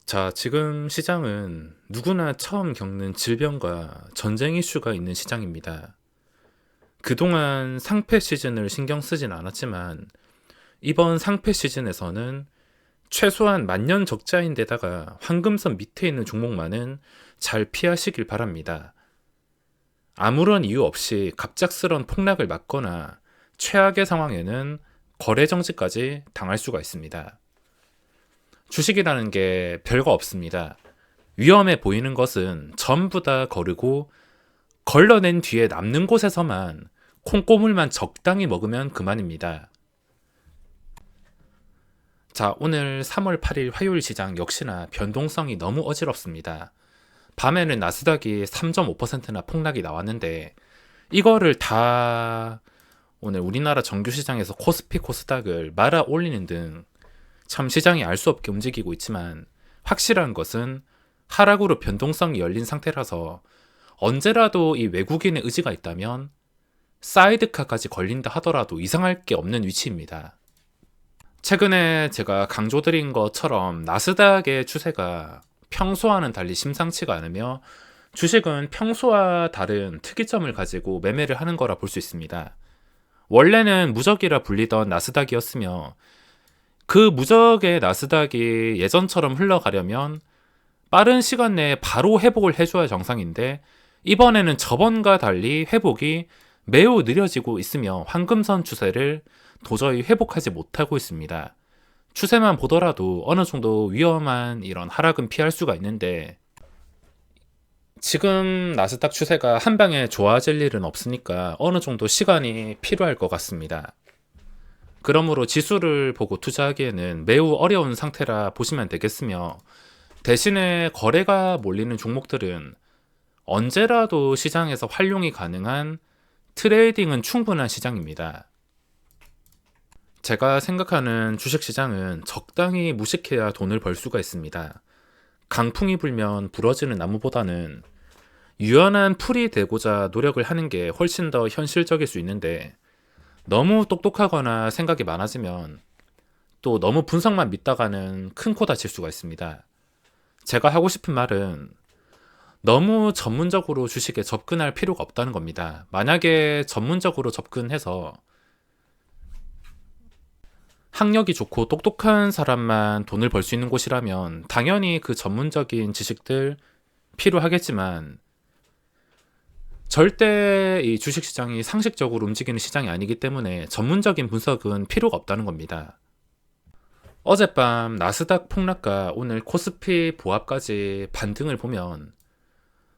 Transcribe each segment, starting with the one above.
자, 지금 시장은 누구나 처음 겪는 질병과 전쟁 이슈가 있는 시장입니다. 그동안 상패 시즌을 신경 쓰진 않았지만 이번 상패 시즌에서는 최소한 만년 적자인데다가 황금선 밑에 있는 종목만은 잘 피하시길 바랍니다. 아무런 이유 없이 갑작스런 폭락을 맞거나 최악의 상황에는 거래 정지까지 당할 수가 있습니다. 주식이라는 게 별거 없습니다. 위험해 보이는 것은 전부 다 거르고 걸러낸 뒤에 남는 곳에서만 콩고물만 적당히 먹으면 그만입니다. 자, 오늘 3월 8일 화요일 시장 역시나 변동성이 너무 어지럽습니다. 밤에는 나스닥이 3.5%나 폭락이 나왔는데 이거를 다 오늘 우리나라 정규 시장에서 코스피 코스닥을 말아 올리는 등 참 시장이 알 수 없게 움직이고 있지만 확실한 것은 하락으로 변동성이 열린 상태라서 언제라도 이 외국인의 의지가 있다면 사이드카까지 걸린다 하더라도 이상할 게 없는 위치입니다. 최근에 제가 강조드린 것처럼 나스닥의 추세가 평소와는 달리 심상치가 않으며 주식은 평소와 다른 특이점을 가지고 매매를 하는 거라 볼 수 있습니다. 원래는 무적이라 불리던 나스닥이었으며 그 무적의 나스닥이 예전처럼 흘러가려면 빠른 시간 내에 바로 회복을 해줘야 정상인데 이번에는 저번과 달리 회복이 매우 느려지고 있으며 황금선 추세를 도저히 회복하지 못하고 있습니다. 추세만 보더라도 어느 정도 위험한 이런 하락은 피할 수가 있는데 지금 나스닥 추세가 한 방에 좋아질 일은 없으니까 어느 정도 시간이 필요할 것 같습니다. 그러므로 지수를 보고 투자하기에는 매우 어려운 상태라 보시면 되겠으며 대신에 거래가 몰리는 종목들은 언제라도 시장에서 활용이 가능한 트레이딩은 충분한 시장입니다. 제가 생각하는 주식시장은 적당히 무식해야 돈을 벌 수가 있습니다. 강풍이 불면 부러지는 나무보다는 유연한 풀이 되고자 노력을 하는 게 훨씬 더 현실적일 수 있는데 너무 똑똑하거나 생각이 많아지면 또 너무 분석만 믿다가는 큰 코 다칠 수가 있습니다. 제가 하고 싶은 말은 너무 전문적으로 주식에 접근할 필요가 없다는 겁니다. 만약에 전문적으로 접근해서 학력이 좋고 똑똑한 사람만 돈을 벌 수 있는 곳이라면 당연히 그 전문적인 지식들 필요하겠지만 절대 이 주식시장이 상식적으로 움직이는 시장이 아니기 때문에 전문적인 분석은 필요가 없다는 겁니다. 어젯밤 나스닥 폭락과 오늘 코스피 보합까지 반등을 보면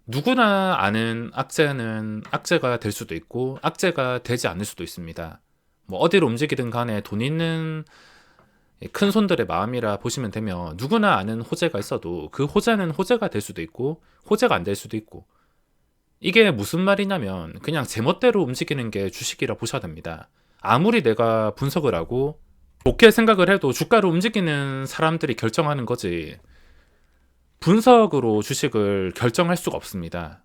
누구나 아는 악재는 악재가 될 수도 있고 악재가 되지 않을 수도 있습니다. 뭐 어디로 움직이든 간에 돈 있는 큰 손들의 마음이라 보시면 되며 누구나 아는 호재가 있어도 그 호재는 호재가 될 수도 있고 호재가 안 될 수도 있고 이게 무슨 말이냐면 그냥 제멋대로 움직이는 게 주식이라 보셔야 됩니다. 아무리 내가 분석을 하고 좋게 생각을 해도 주가를 움직이는 사람들이 결정하는 거지 분석으로 주식을 결정할 수가 없습니다.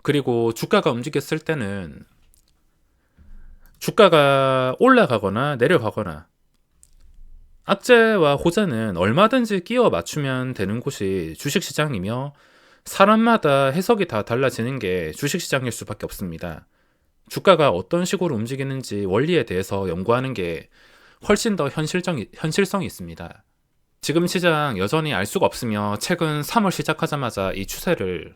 그리고 주가가 움직였을 때는 주가가 올라가거나 내려가거나 악재와 호재는 얼마든지 끼워 맞추면 되는 곳이 주식시장이며 사람마다 해석이 다 달라지는 게 주식시장일 수밖에 없습니다. 주가가 어떤 식으로 움직이는지 원리에 대해서 연구하는 게 훨씬 더 현실성이 있습니다. 지금 시장 여전히 알 수가 없으며 최근 3월 시작하자마자 이 추세를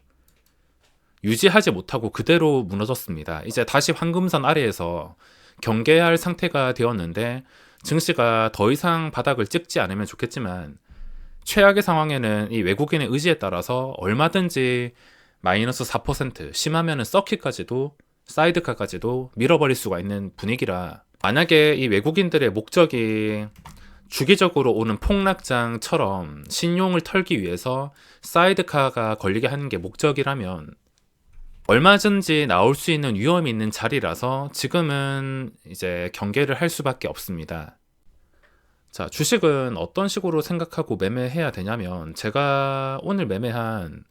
유지하지 못하고 그대로 무너졌습니다. 이제 다시 황금선 아래에서 경계할 상태가 되었는데 증시가 더 이상 바닥을 찍지 않으면 좋겠지만 최악의 상황에는 이 외국인의 의지에 따라서 얼마든지 마이너스 4% 심하면은 서킷까지도 사이드카까지도 밀어버릴 수가 있는 분위기라 만약에 이 외국인들의 목적이 주기적으로 오는 폭락장처럼 신용을 털기 위해서 사이드카가 걸리게 하는 게 목적이라면 얼마든지 나올 수 있는 위험이 있는 자리라서 지금은 이제 경계를 할 수밖에 없습니다. 자, 주식은 어떤 식으로 생각하고 매매해야 되냐면 제가 오늘 매매한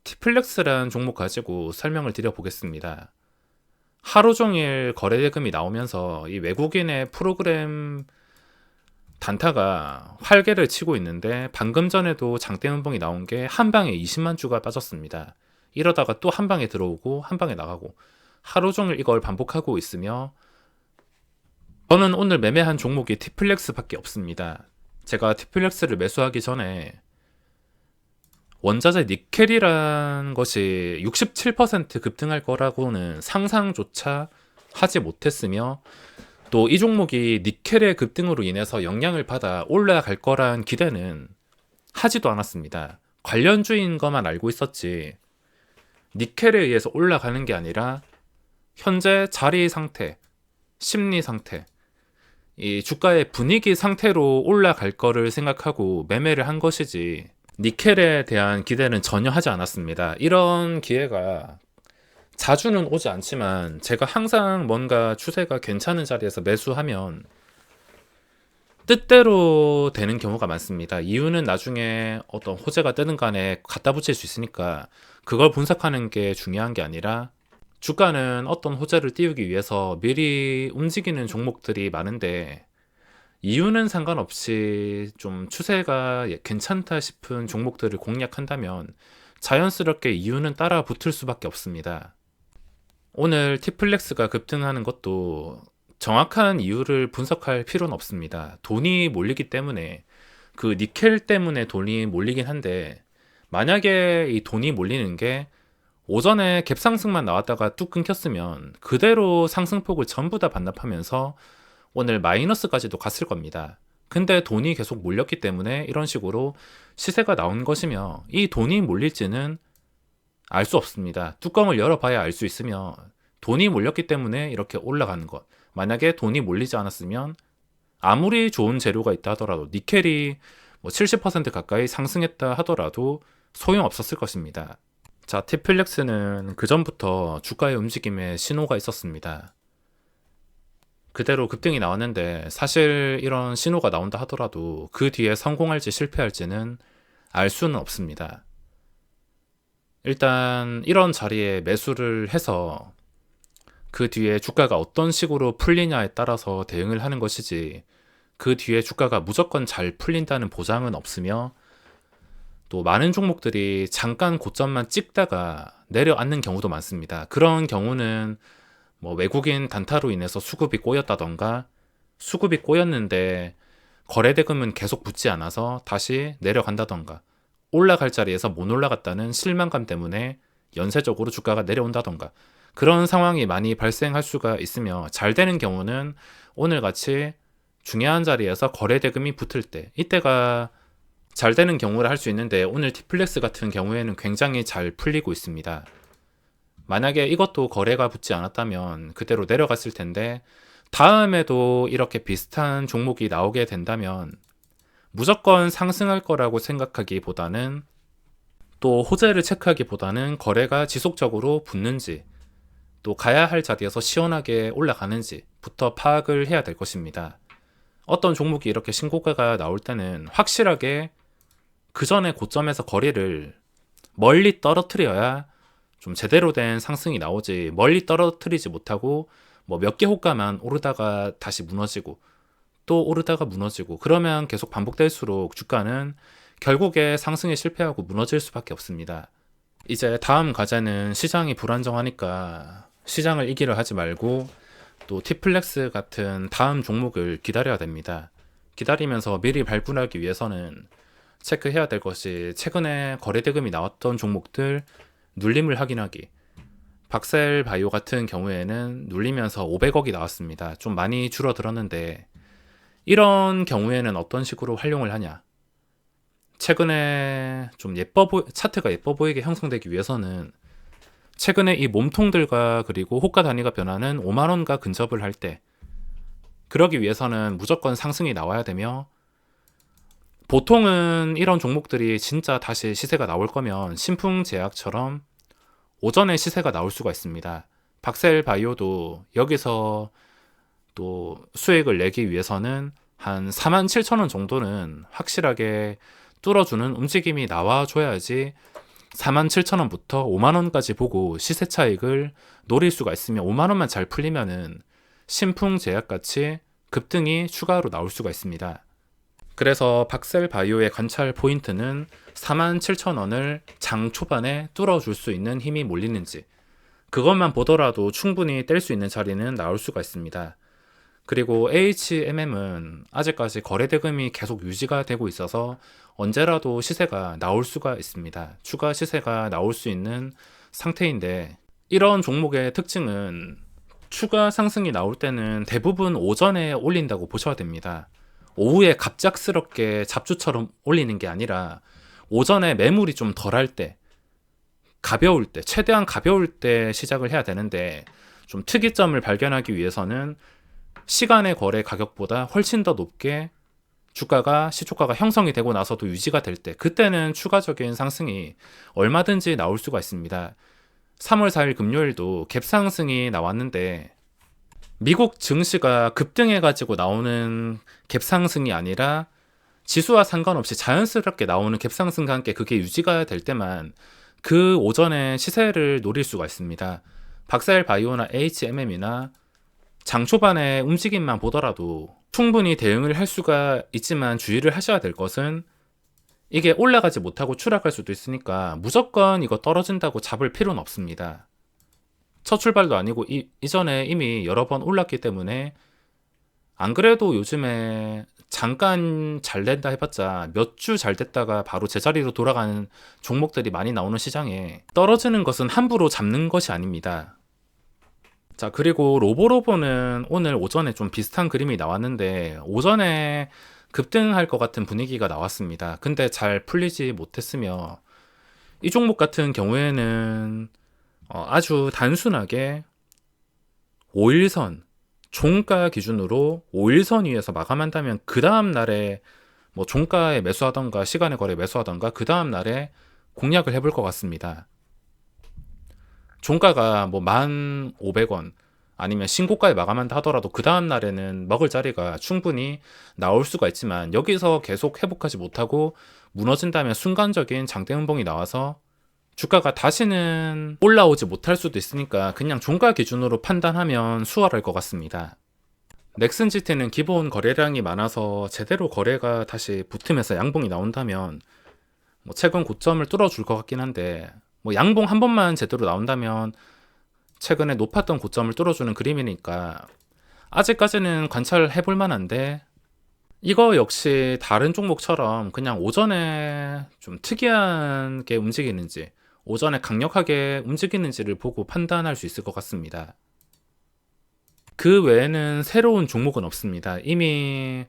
티플렉스라는 종목 가지고 설명을 드려보겠습니다. 하루 종일 거래 대금이 나오면서 이 외국인의 프로그램 단타가 활개를 치고 있는데 방금 전에도 장대 음봉이 나온 게 한 방에 20만 주가 빠졌습니다. 이러다가 또 한 방에 들어오고 한 방에 나가고 하루 종일 이걸 반복하고 있으며 저는 오늘 매매한 종목이 티플렉스밖에 없습니다. 제가 티플렉스를 매수하기 전에 원자재 니켈이란 것이 67% 급등할 거라고는 상상조차 하지 못했으며 또 이 종목이 니켈의 급등으로 인해서 영향을 받아 올라갈 거란 기대는 하지도 않았습니다. 관련주인 것만 알고 있었지 니켈에 의해서 올라가는 게 아니라 현재 자리 상태, 심리 상태, 이 주가의 분위기 상태로 올라갈 거를 생각하고 매매를 한 것이지 니켈에 대한 기대는 전혀 하지 않았습니다. 이런 기회가 자주는 오지 않지만 제가 항상 뭔가 추세가 괜찮은 자리에서 매수하면 뜻대로 되는 경우가 많습니다. 이유는 나중에 어떤 호재가 뜨는 간에 갖다 붙일 수 있으니까 그걸 분석하는 게 중요한 게 아니라 주가는 어떤 호재를 띄우기 위해서 미리 움직이는 종목들이 많은데 이유는 상관없이 좀 추세가 괜찮다 싶은 종목들을 공략한다면 자연스럽게 이유는 따라 붙을 수밖에 없습니다. 오늘 티플렉스가 급등하는 것도 정확한 이유를 분석할 필요는 없습니다. 돈이 몰리기 때문에 그 니켈 때문에 돈이 몰리긴 한데 만약에 이 돈이 몰리는 게 오전에 갭상승만 나왔다가 뚝 끊겼으면 그대로 상승폭을 전부 다 반납하면서 오늘 마이너스까지도 갔을 겁니다. 근데 돈이 계속 몰렸기 때문에 이런 식으로 시세가 나온 것이며 이 돈이 몰릴지는 알 수 없습니다. 뚜껑을 열어봐야 알 수 있으며 돈이 몰렸기 때문에 이렇게 올라가는 것. 만약에 돈이 몰리지 않았으면 아무리 좋은 재료가 있다 하더라도 니켈이 70% 가까이 상승했다 하더라도 소용없었을 것입니다. 자, 티플렉스는 그전부터 주가의 움직임에 신호가 있었습니다. 그대로 급등이 나왔는데 사실 이런 신호가 나온다 하더라도 그 뒤에 성공할지 실패할지는 알 수는 없습니다. 일단 이런 자리에 매수를 해서 그 뒤에 주가가 어떤 식으로 풀리냐에 따라서 대응을 하는 것이지 그 뒤에 주가가 무조건 잘 풀린다는 보장은 없으며 또 많은 종목들이 잠깐 고점만 찍다가 내려앉는 경우도 많습니다. 그런 경우는 외국인 단타로 인해서 수급이 꼬였다던가 수급이 꼬였는데 거래대금은 계속 붙지 않아서 다시 내려간다던가 올라갈 자리에서 못 올라갔다는 실망감 때문에 연쇄적으로 주가가 내려온다던가 그런 상황이 많이 발생할 수가 있으며 잘 되는 경우는 오늘같이 중요한 자리에서 거래대금이 붙을 때 이때가 잘 되는 경우를 할 수 있는데 오늘 티플렉스 같은 경우에는 굉장히 잘 풀리고 있습니다. 만약에 이것도 거래가 붙지 않았다면 그대로 내려갔을 텐데 다음에도 이렇게 비슷한 종목이 나오게 된다면 무조건 상승할 거라고 생각하기보다는 또 호재를 체크하기보다는 거래가 지속적으로 붙는지 또 가야 할 자리에서 시원하게 올라가는지부터 파악을 해야 될 것입니다. 어떤 종목이 이렇게 신고가가 나올 때는 확실하게 그 전에 고점에서 거리를 멀리 떨어뜨려야 좀 제대로 된 상승이 나오지 멀리 떨어뜨리지 못하고 몇 개 호가만 오르다가 다시 무너지고 또 오르다가 무너지고 그러면 계속 반복될수록 주가는 결국에 상승에 실패하고 무너질 수밖에 없습니다. 이제 다음 과제는 시장이 불안정하니까 시장을 이기려 하지 말고 또 티플렉스 같은 다음 종목을 기다려야 됩니다. 기다리면서 미리 발굴하기 위해서는 체크해야 될 것이 최근에 거래대금이 나왔던 종목들 눌림을 확인하기. 박셀바이오 같은 경우에는 눌리면서 500억이 나왔습니다. 좀 많이 줄어들었는데 이런 경우에는 어떤 식으로 활용을 하냐? 최근에 좀 차트가 예뻐 보이게 형성되기 위해서는 최근에 이 몸통들과 그리고 호가 단위가 변하는 5만원과 근접을 할 때 그러기 위해서는 무조건 상승이 나와야 되며 보통은 이런 종목들이 진짜 다시 시세가 나올 거면 신풍제약처럼 오전에 시세가 나올 수가 있습니다. 박셀바이오도 여기서 또 수익을 내기 위해서는 한 47,000원 정도는 확실하게 뚫어주는 움직임이 나와줘야지 47,000원부터 5만원까지 보고 시세 차익을 노릴 수가 있으며 5만원만 잘 풀리면은 신풍제약같이 급등이 추가로 나올 수가 있습니다. 그래서 박셀바이오의 관찰 포인트는 47,000원을 장 초반에 뚫어줄 수 있는 힘이 몰리는지, 그것만 보더라도 충분히 뗄 수 있는 자리는 나올 수가 있습니다. 그리고 HMM은 아직까지 거래 대금이 계속 유지가 되고 있어서 언제라도 시세가 나올 수가 있습니다. 추가 시세가 나올 수 있는 상태인데, 이런 종목의 특징은 추가 상승이 나올 때는 대부분 오전에 올린다고 보셔야 됩니다. 오후에 갑작스럽게 잡주처럼 올리는 게 아니라 오전에 매물이 좀 덜할 때, 가벼울 때, 최대한 가벼울 때 시작을 해야 되는데, 좀 특이점을 발견하기 위해서는 시간의 거래 가격보다 훨씬 더 높게 주가가, 시초가가 형성이 되고 나서도 유지가 될 때, 그때는 추가적인 상승이 얼마든지 나올 수가 있습니다. 3월 4일 금요일도 갭상승이 나왔는데, 미국 증시가 급등해가지고 나오는 갭상승이 아니라 지수와 상관없이 자연스럽게 나오는 갭상승과 함께 그게 유지가 될 때만 그 오전에 시세를 노릴 수가 있습니다. 박셀바이오나 HMM이나 장 초반의 움직임만 보더라도 충분히 대응을 할 수가 있지만, 주의를 하셔야 될 것은 이게 올라가지 못하고 추락할 수도 있으니까 무조건 이거 떨어진다고 잡을 필요는 없습니다. 첫 출발도 아니고 이전에 이미 여러 번 올랐기 때문에, 안 그래도 요즘에 잠깐 잘 된다 해봤자 몇 주 잘 됐다가 바로 제자리로 돌아가는 종목들이 많이 나오는 시장에 떨어지는 것은 함부로 잡는 것이 아닙니다. 자, 그리고 로보로보는 오늘 오전에 좀 비슷한 그림이 나왔는데, 오전에 급등할 것 같은 분위기가 나왔습니다. 근데 잘 풀리지 못했으며, 이 종목 같은 경우에는 아주 단순하게 5일선, 종가 기준으로 5일선 위에서 마감한다면 그 다음 날에 뭐 종가에 매수하던가 시간에 거래 매수하던가 그 다음 날에 공략을 해볼 것 같습니다. 종가가 뭐 1,500원 아니면 신고가에 마감한다 하더라도 그 다음 날에는 먹을 자리가 충분히 나올 수가 있지만, 여기서 계속 회복하지 못하고 무너진다면 순간적인 장대 음봉이 나와서 주가가 다시는 올라오지 못할 수도 있으니까 그냥 종가 기준으로 판단하면 수월할 것 같습니다. 넥슨GT는 기본 거래량이 많아서 제대로 거래가 다시 붙으면서 양봉이 나온다면 뭐 최근 고점을 뚫어줄 것 같긴 한데, 뭐 양봉 한 번만 제대로 나온다면 최근에 높았던 고점을 뚫어주는 그림이니까 아직까지는 관찰해 볼 만한데, 이거 역시 다른 종목처럼 그냥 오전에 좀 특이하게 움직이는지, 오전에 강력하게 움직이는지를 보고 판단할 수 있을 것 같습니다. 그 외에는 새로운 종목은 없습니다. 이미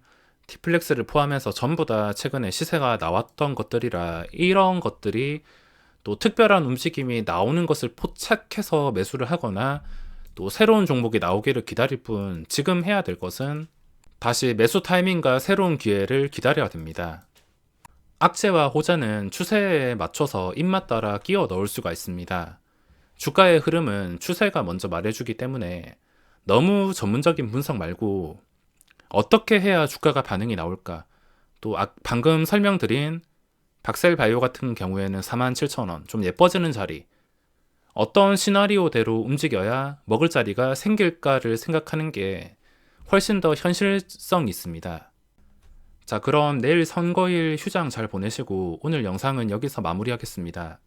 티플렉스를 포함해서 전부 다 최근에 시세가 나왔던 것들이라, 이런 것들이 또 특별한 움직임이 나오는 것을 포착해서 매수를 하거나 또 새로운 종목이 나오기를 기다릴 뿐, 지금 해야 될 것은 다시 매수 타이밍과 새로운 기회를 기다려야 됩니다. 악재와 호재는 추세에 맞춰서 입맛 따라 끼워 넣을 수가 있습니다. 주가의 흐름은 추세가 먼저 말해주기 때문에 너무 전문적인 분석 말고 어떻게 해야 주가가 반응이 나올까, 또 방금 설명드린 박셀바이오 같은 경우에는 47,000원, 좀 예뻐지는 자리, 어떤 시나리오대로 움직여야 먹을 자리가 생길까를 생각하는 게 훨씬 더 현실성이 있습니다. 자, 그럼 내일 선거일 휴장 잘 보내시고 오늘 영상은 여기서 마무리하겠습니다.